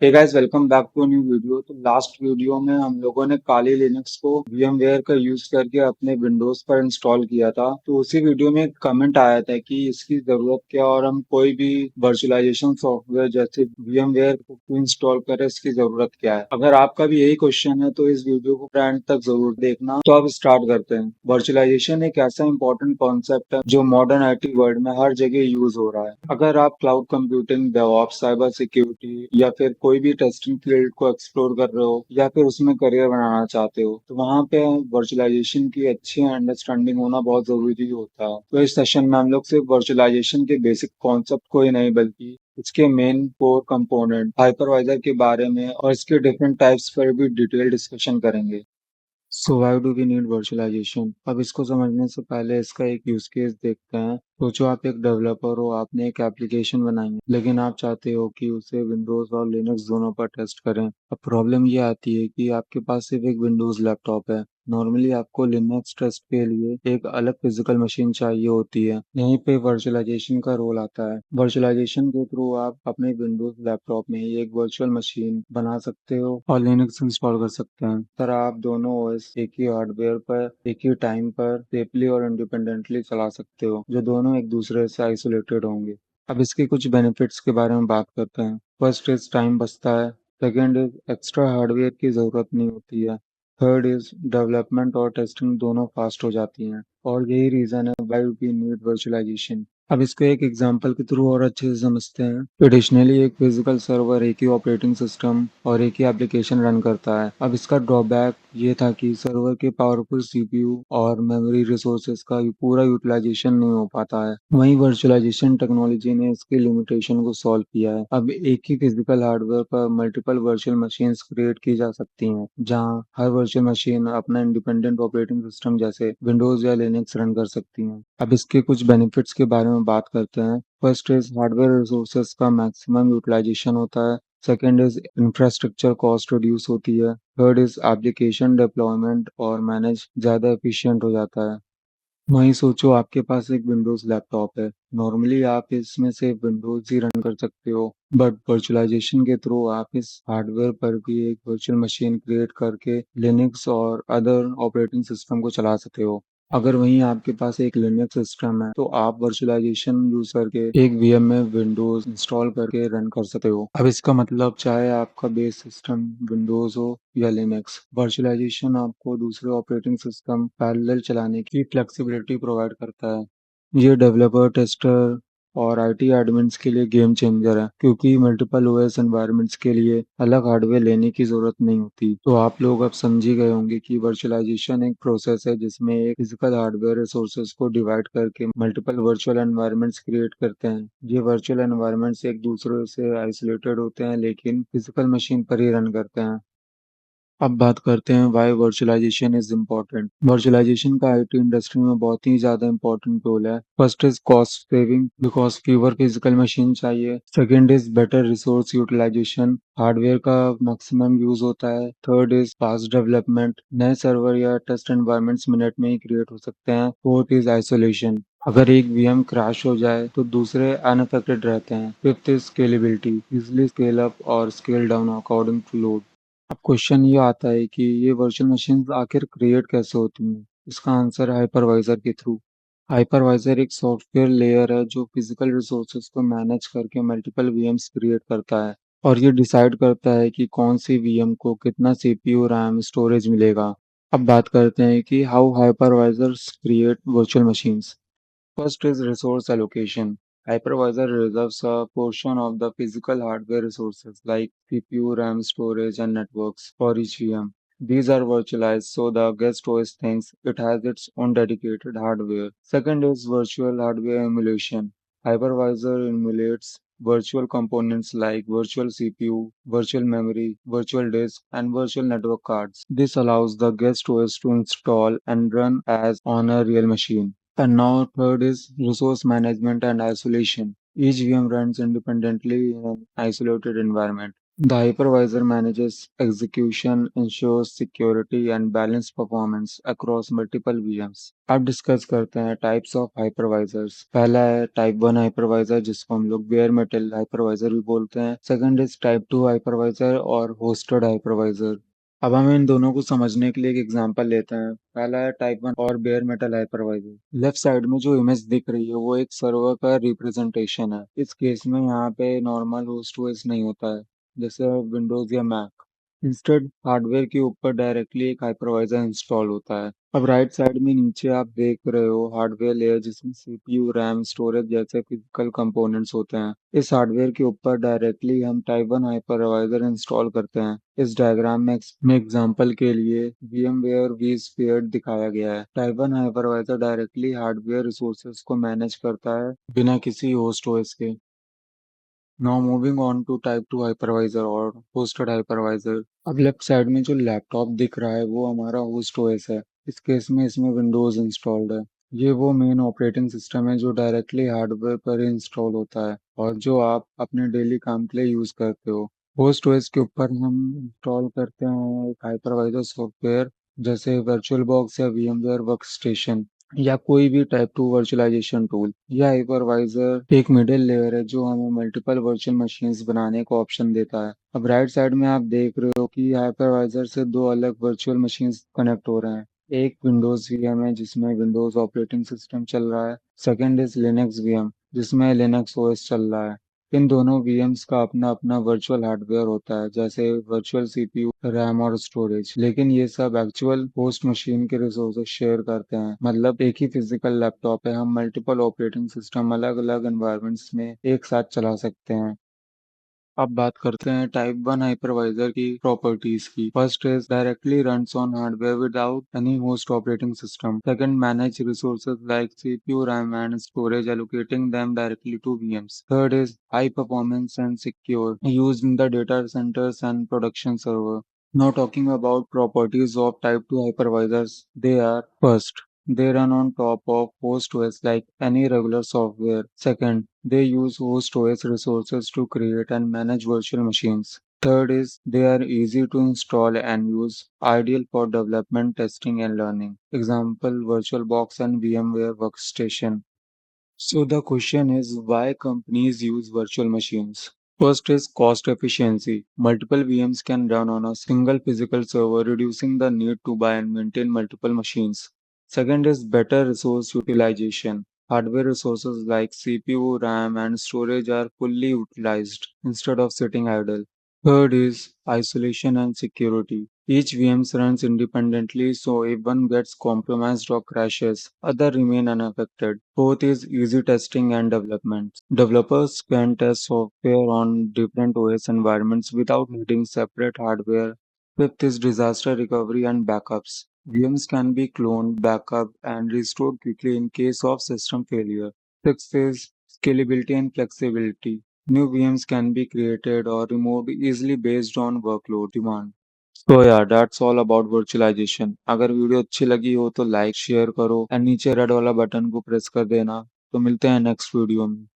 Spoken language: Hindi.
Hey guys, welcome back to new video. तो लास्ट वीडियो में हम लोगों ने काली लिनक्स को VMware का यूज करके अपने विंडोज पर इंस्टॉल किया था। तो उसी वीडियो में एक कमेंट आया था कि इसकी जरूरत क्या है और हम कोई भी वर्चुअलाइजेशन सॉफ्टवेयर जैसे VMware को इंस्टॉल करें, इसकी जरूरत क्या है। अगर आपका भी यही क्वेश्चन है तो इस वीडियो को एंड तक जरूर देखना। तो अब स्टार्ट करते हैं। वर्चुअलाइजेशन एक ऐसा इंपॉर्टेंट कॉन्सेप्ट है जो मॉडर्न IT वर्ल्ड में हर जगह यूज हो रहा है। अगर आप cloud computing, DevOps, cyber security या फिर कोई भी टेस्टिंग फील्ड को एक्सप्लोर कर रहे हो या फिर उसमें करियर बनाना चाहते हो तो वहाँ पे वर्चुअलाइजेशन की अच्छी अंडरस्टैंडिंग होना बहुत जरूरी होता है। तो इस सेशन में हम लोग सिर्फ वर्चुअलाइजेशन के बेसिक कॉन्सेप्ट को ही नहीं बल्कि इसके मेन कोर कंपोनेंट हाइपरवाइजर के बारे में और इसके डिफरेंट टाइप्स पर भी डिटेल डिस्कशन करेंगे। So why do we need virtualization. अब इसको समझने से पहले इसका एक यूज केस देखते हैं। सोचो आप एक डेवलपर हो, आपने एक एप्लीकेशन बनाई है लेकिन आप चाहते हो कि उसे विंडोज और लिनक्स दोनों पर टेस्ट करें। अब प्रॉब्लम ये आती है कि आपके पास सिर्फ एक विंडोज लैपटॉप है। नॉर्मली आपको लिनक्स टेस्ट के लिए एक अलग फिजिकल मशीन चाहिए होती है। यहीं पे वर्चुअलाइजेशन का रोल आता है। वर्चुअलाइजेशन के थ्रू आप अपने विंडोज लैपटॉप में ही एक वर्चुअल मशीन बना सकते हो और लिनक्स इंस्टॉल कर सकते हैं। सर आप दोनों ओएस एक ही हार्डवेयर पर एक ही टाइम पर सेफली और इंडिपेंडेंटली चला सकते हो, जो दोनों एक दूसरे से आइसोलेटेड होंगे। अब इसके कुछ बेनिफिट्स के बारे में बात करते हैं। फर्स्ट इज टाइम बचता है। सेकेंड इज एक्स्ट्रा हार्डवेयर की जरूरत नहीं होती है। थर्ड इज डेवलपमेंट और टेस्टिंग दोनों फास्ट हो जाती हैं। और यही रीजन है व्हाई वी नीड वर्चुअलाइजेशन। अब इसको एक एग्जांपल के थ्रू और अच्छे से समझते हैं। ट्रेडिशनली एक फिजिकल सर्वर एक ही ऑपरेटिंग सिस्टम और एक ही एप्लीकेशन रन करता है। अब इसका ड्रॉबैक ये था कि सर्वर के पावरफुल CPU और मेमोरी रिसोर्सेज का पूरा यूटिलाइजेशन नहीं हो पाता है। वहीं वर्चुअलाइजेशन टेक्नोलॉजी ने इसकी लिमिटेशन को सॉल्व किया है। अब एक ही फिजिकल हार्डवेयर पर मल्टीपल वर्चुअल मशीन्स क्रिएट की जा सकती हैं, जहां हर वर्चुअल मशीन अपना इंडिपेंडेंट ऑपरेटिंग सिस्टम जैसे विंडोज या लिनक्स रन कर सकती हैं। अब इसके कुछ बेनिफिट्स के बारे में बात करते हैं। फर्स्ट इज हार्डवेयर रिसोर्सेज का मैक्सिमम यूटिलाइजेशन होता है। Second is infrastructure cost reduce होती है। थर्ड इज एप्लीकेशन डिप्लॉयमेंट और मैनेज ज़्यादा एफिशिएंट हो जाता है। वहीं सोचो आपके पास एक विंडोज लैपटॉप है। नॉर्मली आप इसमें से विंडोज ही रन कर सकते हो, बट वर्चुअलाइजेशन के थ्रू आप इस हार्डवेयर पर भी एक वर्चुअल मशीन क्रिएट करके लिनक्स और अदर ऑपरेटिंग सिस्टम को चला सकते हो। अगर वहीं आपके पास एक लिनक्स सिस्टम है तो आप वर्चुअलाइजेशन यूज करके एक VM में विंडोज इंस्टॉल करके रन कर सकते हो। अब इसका मतलब चाहे आपका बेस सिस्टम विंडोज हो या लिनक्स, वर्चुअलाइजेशन आपको दूसरे ऑपरेटिंग सिस्टम पैरेलल चलाने की फ्लेक्सिबिलिटी प्रोवाइड करता है। ये डेवलपर, टेस्टर और IT एडमिन्स के लिए गेम चेंजर है, क्योंकि मल्टीपल OS एनवायरनमेंट्स के लिए अलग हार्डवेयर लेने की जरूरत नहीं होती। तो आप लोग अब समझ ही गए होंगे कि वर्चुअलाइजेशन एक प्रोसेस है जिसमें एक फिजिकल हार्डवेयर रिसोर्सेज को डिवाइड करके मल्टीपल वर्चुअल एनवायरनमेंट्स क्रिएट करते हैं। ये वर्चुअल एनवायरनमेंट्स एक दूसरे से आइसोलेटेड होते हैं लेकिन फिजिकल मशीन पर ही रन करते हैं। अब बात करते हैं why virtualisation is important. Virtualisation का IT इंडस्ट्री में बहुत ही ज्यादा इम्पोर्टेंट रोल है। First is cost saving, because fewer physical machine चाहिए। Second is better resource utilisation, hardware का मैक्सिमम यूज होता है। थर्ड इज फास्ट डेवलपमेंट, नए सर्वर या टेस्ट एनवायरनमेंट्स मिनट में ही क्रिएट हो सकते हैं। फोर्थ इज आइसोलेशन, अगर एक VM क्रैश हो जाए तो दूसरे अनअफेक्टेड रहते हैं। Fifth is scalability, easily scale up और scale down according to load. अब क्वेश्चन ये आता है कि ये वर्चुअल मशीन्स आखिर क्रिएट कैसे होती हैं। इसका आंसर है हाइपरवाइजर के थ्रू। हाइपरवाइजर एक सॉफ्टवेयर लेयर है जो फिजिकल रिसोर्सेज को मैनेज करके मल्टीपल VMs क्रिएट करता है और ये डिसाइड करता है कि कौन सी VM को कितना CPU, RAM, स्टोरेज मिलेगा। अब बात करते हैं कि how hypervisors create virtual machines. First is resource allocation. Hypervisor reserves a portion of the physical hardware resources like CPU, RAM, storage, and networks for each VM. These are virtualized so the guest OS thinks it has its own dedicated hardware. Second is virtual hardware emulation. Hypervisor emulates virtual components like virtual CPU, virtual memory, virtual disk, and virtual network cards. This allows the guest OS to install and run as on a real machine. And now third is resource management and isolation. Each VM runs independently in an isolated environment. The hypervisor manages execution, ensures security and balanced performance across multiple VMs. अब डिस्कस करते हैं टाइप्स ऑफ हाइपरवाइजर्स। पहला है टाइप वन हाइपरवाइजर जिसको हम लोग बेयर मेटल हाइपरवाइजर भी बोलते हैं। Second is type two hypervisor और होस्टेड हाइपरवाइजर। अब हम इन दोनों को समझने के लिए एक एग्जांपल लेते हैं। पहला है टाइप वन और bear metal hypervisor. Left side में जो इमेज दिख रही है वो एक सर्वर का रिप्रेजेंटेशन है। इस केस में यहाँ पे नॉर्मल होस्ट ओएस नहीं होता है जैसे विंडोज या मैक। इंस्टेड हार्डवेयर के ऊपर डायरेक्टली एक हाइपरवाइजर इंस्टॉल होता है। अब राइट साइड में नीचे आप देख रहे हो हार्डवेयर लेयर जिसमें सीपीयू, रैम, स्टोरेज जैसे फिजिकल कंपोनेंट्स होते हैं। इस हार्डवेयर के ऊपर डायरेक्टली हम टाइप वन हाइपरवाइजर इंस्टॉल करते हैं। इस डायग्राम में एग्जांपल के लिए VMware vSphere दिखाया गया है। Type one hypervisor directly hardware resources को मैनेज करता है बिना किसी होस्ट ओएस के। Now moving on to type two hypervisor और होस्टेड हाइपरवाइजर। अब लेफ्ट साइड में जो लैपटॉप दिख रहा है वो हमारा होस्ट ओएस है। इस केस में इसमें विंडोज इंस्टॉल्ड है। ये वो मेन ऑपरेटिंग सिस्टम है जो डायरेक्टली हार्डवेयर पर इंस्टॉल होता है और जो आप अपने डेली काम के लिए यूज करते हो। होस्ट ओएस के ऊपर हम इंस्टॉल करते हैं एक हाइपरवाइजर सॉफ्टवेयर जैसे वर्चुअल बॉक्स या VMware वर्कस्टेशन या कोई भी टाइप टू वर्चुअलाइजेशन टूल। यह हाइपरवाइजर एक मिडिल लेयर है जो हमें मल्टीपल वर्चुअल मशीन्स बनाने का ऑप्शन देता है। अब राइट साइड में आप देख रहे हो कि हाइपरवाइजर से दो अलग वर्चुअल मशीन्स कनेक्ट हो रहे हैं। एक विंडोज वीएम है जिसमें विंडोज ऑपरेटिंग सिस्टम चल रहा है। सेकंड इज लिनक्स वीएम जिसमें लिनक्स ओएस चल रहा है। इन दोनों VMs का अपना अपना वर्चुअल हार्डवेयर होता है जैसे वर्चुअल सीपीयू, रैम और स्टोरेज। लेकिन ये सब एक्चुअल होस्ट मशीन के रिसोर्सेज शेयर करते हैं। मतलब एक ही फिजिकल लैपटॉप है, हम मल्टीपल ऑपरेटिंग सिस्टम अलग अलग एनवायरनमेंट्स में एक साथ चला सकते हैं। अब बात करते हैं टाइप वन हाइपरवाइजर की प्रॉपर्टीज की। First is directly runs on hardware without any host operating system. Second, manage resources like CPU, RAM and storage, allocating them directly to VMs. Third is high performance and secure, used in the data centers and production server. Now talking about properties of type 2 hypervisors, they are first, they run on top of host OS like any regular software. Second, they use host OS resources to create and manage virtual machines. Third is they are easy to install and use, ideal for development, testing, and learning. Example VirtualBox and VMware Workstation. So the question is why companies use virtual machines? First is cost efficiency. Multiple VMs can run on a single physical server, reducing the need to buy and maintain multiple machines. Second is better resource utilization. Hardware resources like CPU, RAM, and storage are fully utilized instead of sitting idle. Third is isolation and security. Each VM runs independently, so if one gets compromised or crashes, other remain unaffected. Fourth is easy testing and development. Developers can test software on different OS environments without needing separate hardware. Fifth is disaster recovery and backups. VMs can be cloned, backup, and restored quickly in case of system failure. Sixth is scalability and flexibility. New VMs can be created or removed easily based on workload demand. So yeah, that's all about virtualization. अगर वीडियो अच्छी लगी हो तो लाइक शेयर करो और नीचे रेड वाला बटन को प्रेस कर देना। तो मिलते हैं नेक्स्ट वीडियो में।